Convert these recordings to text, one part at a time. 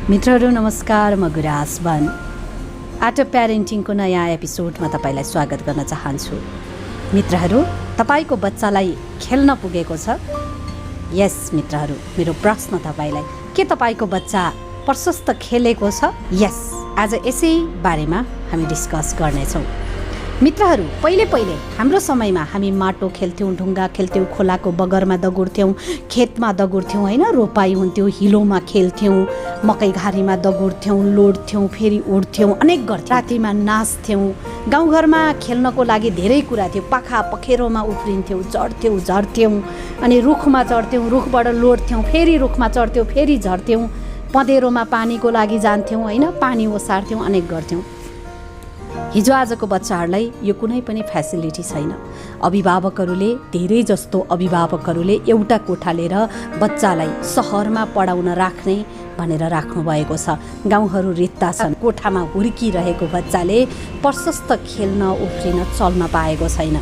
मित्रहरू नमस्कार, म गुराश आर्ट अफ प्यारेन्टिङको नयाँ एपिसोडमा तपाईँलाई स्वागत गर्न चाहन्छु। मित्रहरू, तपाईँको बच्चालाई खेल्न पुगेको छ? यस मित्रहरू, मेरो प्रश्न तपाईँलाई, के तपाईँको बच्चा प्रशस्त खेलेको छ? यस, आज यसै बारेमा हामी डिस्कस गर्नेछौँ। मित्रहरू, पहिले हाम्रो समयमा हामी माटो खेल्थ्यौँ, ढुङ्गा खेल्थ्यौँ, खोलाको बगरमा दगुर्थ्यौँ, खेतमा दगुर्थ्यौँ होइन, रोपाई हुन्थ्यो, हिलोमा खेल्थ्यौँ, मकै घारीमा दगुर्थ्यौँ, लोड्थ्यौँ, फेरि उड्थ्यौँ, अनेक गर्थ्यौँ। रातिमा नाच्थ्यौँ। गाउँघरमा खेल्नको लागि धेरै कुरा थियो। पाखा पखेरोमा उफ्रिन्थ्यौँ, चढ्थ्यौँ, झर्थ्यौँ, अनि रुखमा चढ्थ्यौँ, रुखबाट लोड्थ्यौँ, फेरि रुखमा चढ्थ्यौँ, फेरि झर्थ्यौँ, पँधेरोमा पानीको लागि जान्थ्यौँ होइन, पानी ओसार्थ्यौँ, अनेक गर्थ्यौँ। हिजो आजको बच्चाहरूलाई यो कुनै पनि फेसिलिटी छैन। अभिभावकहरूले, धेरै जस्तो अभिभावकहरूले एउटा कोठा लिएर बच्चालाई सहरमा पढाउन राख्ने भनेर राख्नुभएको छ। गाउँहरू रित्ता छन्। कोठामा हुर्किरहेको बच्चाले प्रशस्त खेल्न उफ्रिन चल्न पाएको छैन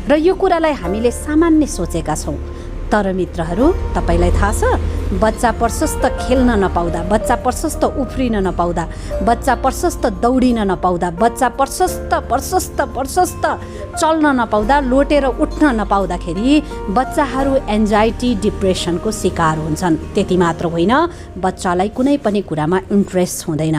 र यो कुरालाई हामीले सामान्य सोचेका छौँ। तर मित्रहरू, तपाईँलाई थाहा छ, बच्चा प्रशस्त खेल्न नपाउँदा, बच्चा प्रशस्त उफ्रिन नपाउँदा, बच्चा प्रशस्त दौडिन नपाउँदा, बच्चा प्रशस्त चल्न नपाउँदा, लोटेर उठ्न नपाउँदाखेरि बच्चाहरू एन्जाइटी, डिप्रेसनको शिकार हुन्छन्। त्यति मात्र होइन, बच्चालाई कुनै पनि कुरामा इन्ट्रेस्ट हुँदैन।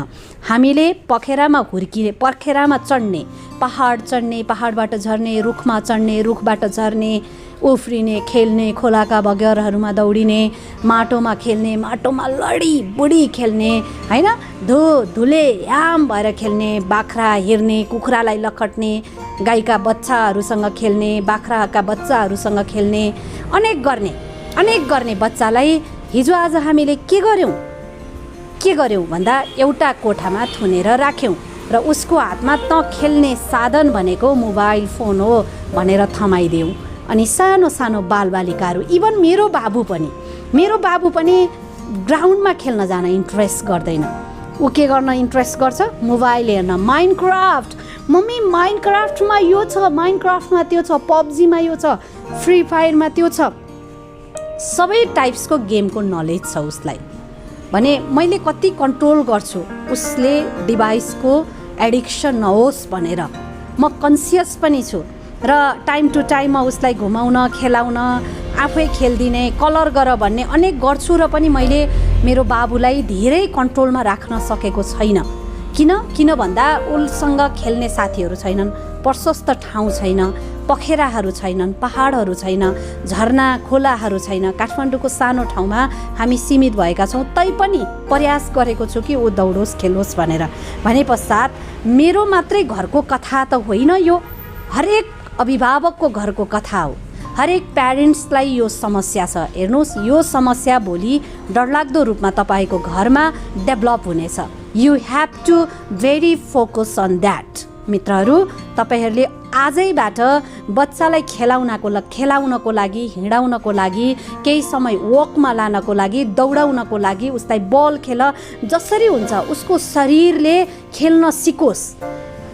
हामीले पर्खेरामा चढ्ने, पहाड चढ्ने, पहाडबाट झर्ने, रुखमा चढ्ने, रुखबाट झर्ने, उफ्रिने, खेल्ने, खोलाका बगरहरूमा दौडिने, माटोमा खेल्ने, माटोमा लडी बुडी खेल्ने होइन, धुले याम भएर खेल्ने, बाख्रा हेर्ने, कुखुरालाई लखट्ने, गाईका बच्चाहरूसँग खेल्ने, बाख्राका बच्चाहरूसँग खेल्ने, अनेक गर्ने बच्चालाई हिजो आज हामीले के गर्यौँ भन्दा एउटा कोठामा थुनेर राख्यौँ र उसको हातमा त खेल्ने साधन भनेको मोबाइल फोन हो भनेर थमाइदियौँ। अनि सानो बालबालिकाहरू, इभन मेरो बाबु पनि ग्राउन्डमा खेल्न जान इन्ट्रेस्ट गर्दैन। ऊ के गर्न इन्ट्रेस्ट गर्छ? मोबाइल हेर्न। माइनक्राफ्ट, मम्मी माइनक्राफ्टमा यो छ, माइनक्राफ्टमा त्यो छ, पबजीमा यो छ, फ्री फायरमा त्यो छ, सबै टाइप्सको गेमको नलेज छ उसलाई। भने मैले कति कन्ट्रोल गर्छु उसले डिभाइसको एडिक्सन नहोस् भनेर। म कन्सियस पनि छु र टाइम टु टाइममा उसलाई घुमाउन, खेलाउन, आफै खेलिदिने, कलर गर भन्ने अनेक गर्छु र पनि मैले मेरो बाबुलाई धेरै कन्ट्रोलमा राख्न सकेको छैन। किन भन्दा उसँग खेल्ने साथीहरू छैनन्, प्रशस्त ठाउँ छैन, पखेराहरू छैनन्, पहाडहरू छैन, झरना खोलाहरू छैन। काठमाडौँको सानो ठाउँमा हामी सीमित भएका छौँ, तैपनि प्रयास गरेको छु कि ऊ दौडोस्, खेलोस् भनेर। भने पश्चात मेरो मात्रै घरको कथा त होइन यो, हरेक अभिभावकको घरको कथा हो। हरेक प्यारेन्ट्सलाई यो समस्या छ। हेर्नुहोस्, यो समस्या भोलि डरलाग्दो रूपमा तपाईँको घरमा डेभलप हुनेछ। You have to very focus on that. मित्रहरू, तपाईँहरूले आजैबाट बच्चालाई खेलाउनको लागि, हिँडाउनको लागि, केही समय वकमा लानको लागि, दौडाउनको लागि, उसलाई बल खेल, जसरी हुन्छ उसको शरीरले खेल्न सिकोस्।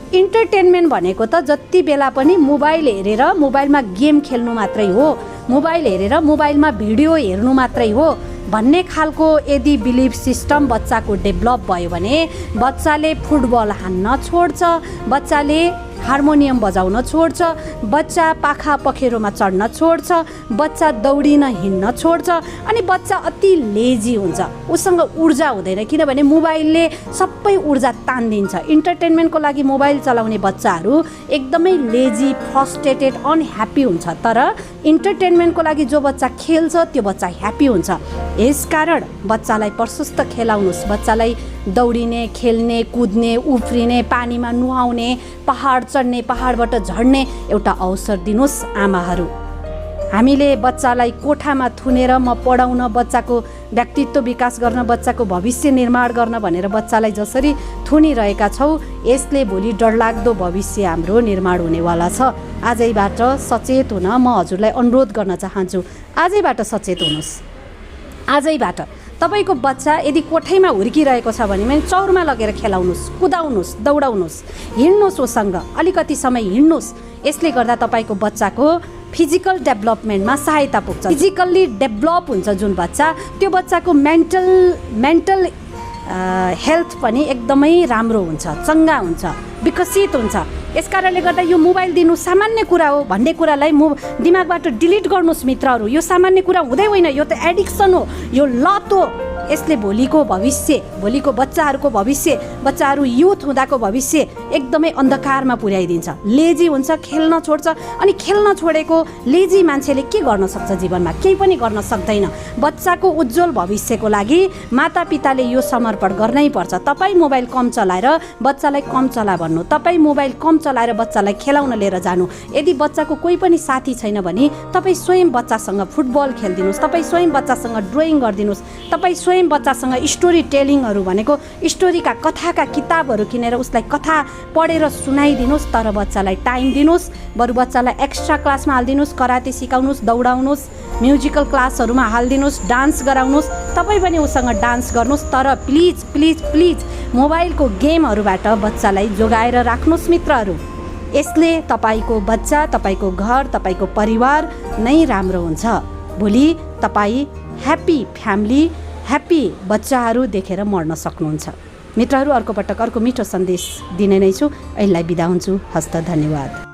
इन्टरटेनमेन्ट भनेको त जति बेला पनि मोबाइल हेरेर मोबाइलमा गेम खेल्नु मात्रै हो, मोबाइल हेरेर मोबाइलमा भिडियो हेर्नु मात्रै हो भन्ने खालको यदि बिलिफ सिस्टम बच्चाको डेभलप भयो भने बच्चाले फुटबल हान्न छोड्छ, बच्चाले हार्मोनियम बजाउन छोड्छ, बच्चा पाखा पखेरोमा चढ्न छोड्छ, बच्चा दौडिन हिँड्न छोड्छ, अनि बच्चा अति लेजी हुन्छ। उसँग ऊर्जा हुँदैन, किनभने मोबाइलले सबै ऊर्जा तान्दिन्छ। इन्टरटेनमेन्टको लागि मोबाइल चलाउने बच्चाहरू एकदमै लेजी, फ्रस्ट्रेटेड, अनह्याप्पी हुन्छ। तर इन्टरटेनमेन्टको लागि जो बच्चा खेल्छ त्यो बच्चा ह्याप्पी हुन्छ। यसकारण बच्चालाई प्रशस्त खेलाउनुहोस्। बच्चालाई दौडिने, खेल्ने, कुद्ने, उफ्रिने, पानीमा नुहाउने, पहाड चढ्ने, पहाडबाट झर्ने एउटा अवसर दिनुहोस्। आमाहरू, हामीले बच्चालाई कोठामा थुनेर म पढाउन, बच्चाको व्यक्तित्व विकास गर्न, बच्चाको भविष्य निर्माण गर्न भनेर बच्चालाई जसरी थुनिरहेका छौँ, यसले भोलि डरलाग्दो भविष्य हाम्रो निर्माण हुनेवाला छ। आजैबाट सचेत हुन म हजुरलाई अनुरोध गर्न चाहन्छु। आजैबाट सचेत हुनुहोस्। आजैबाट तपाईँको बच्चा यदि कोठैमा हुर्किरहेको छ भने चौरमा लगेर खेलाउनुहोस्, कुदाउनुहोस्, दौडाउनुहोस्, हिँड्नुहोस्, उसँग अलिकति समय हिँड्नुहोस्। यसले गर्दा तपाईँको बच्चाको फिजिकल डेभलपमेन्टमा सहायता पुग्छ। फिजिकल्ली डेभलप हुन्छ जुन बच्चा, त्यो बच्चाको मेन्टल हेल्थ पनि एकदमै राम्रो हुन्छ, चङ्गा हुन्छ, विकसित हुन्छ। यसकारणले गर्दा यो मोबाइल दिनु सामान्य कुरा हो भन्ने कुरालाई दिमागबाट डिलिट गर्नुहोस् मित्रहरू। यो सामान्य कुरा हुँदै होइन, यो त एडिक्सन हो, यो लत हो। यसले भोलिको भविष्य, भोलिको बच्चाहरूको भविष्य, बच्चाहरू युथ हुँदाको भविष्य एकदमै अन्धकारमा पुर्याइदिन्छ। लेजी हुन्छ, खेल्न छोड्छ। अनि खेल्न छोडेको लेजी मान्छेले के गर्न सक्छ जीवनमा? केही पनि गर्न सक्दैन। बच्चाको उज्जवल भविष्यको लागि मातापिताले यो समर्पण गर्नै पर्छ। तपाईँ मोबाइल कम चलाएर बच्चालाई कम चला भन्नु, तपाईँ मोबाइल कम चलाएर बच्चालाई खेलाउन लिएर जानु। यदि बच्चाको कोही पनि साथी छैन भने तपाईँ स्वयं बच्चासँग फुटबल खेलिदिनुहोस्, तपाईँ स्वयं बच्चासँग ड्रइङ गरिदिनुहोस्, तपाईँ स्वयं बच्चासँग स्टोरी टेलिङहरू भनेको स्टोरीका कथाका किताबहरू किनेर उसलाई कथा पढेर सुनाइदिनुहोस्। तर बच्चालाई टाइम दिनुहोस्, बरु बच्चालाई एक्स्ट्रा क्लासमा हालिदिनुहोस्, कराते सिकाउनुहोस्, दौडाउनुहोस्, म्युजिकल क्लासहरूमा हालिदिनुहोस्, डान्स गराउनुहोस्। तपाईँ पनि उसँग डान्स गर्नुहोस्। तर प्लिज प्लिज प्लिज मोबाइलको गेमहरूबाट बच्चालाई जोगाएर राख्नुहोस् मित्रहरू। यसले तपाईँको बच्चा, तपाईँको घर, तपाईँको परिवार नै राम्रो हुन्छ। भोलि तपाईँ ह्याप्पी फ्यामिली, ह्याप्पी बच्चाहरू देखेर मर्न सक्नुहुन्छ। मित्रहरू, अर्को पटक अर्को मिठो सन्देश दिने नै छु। अहिले बिदा हुन्छु। हस्त, धन्यवाद।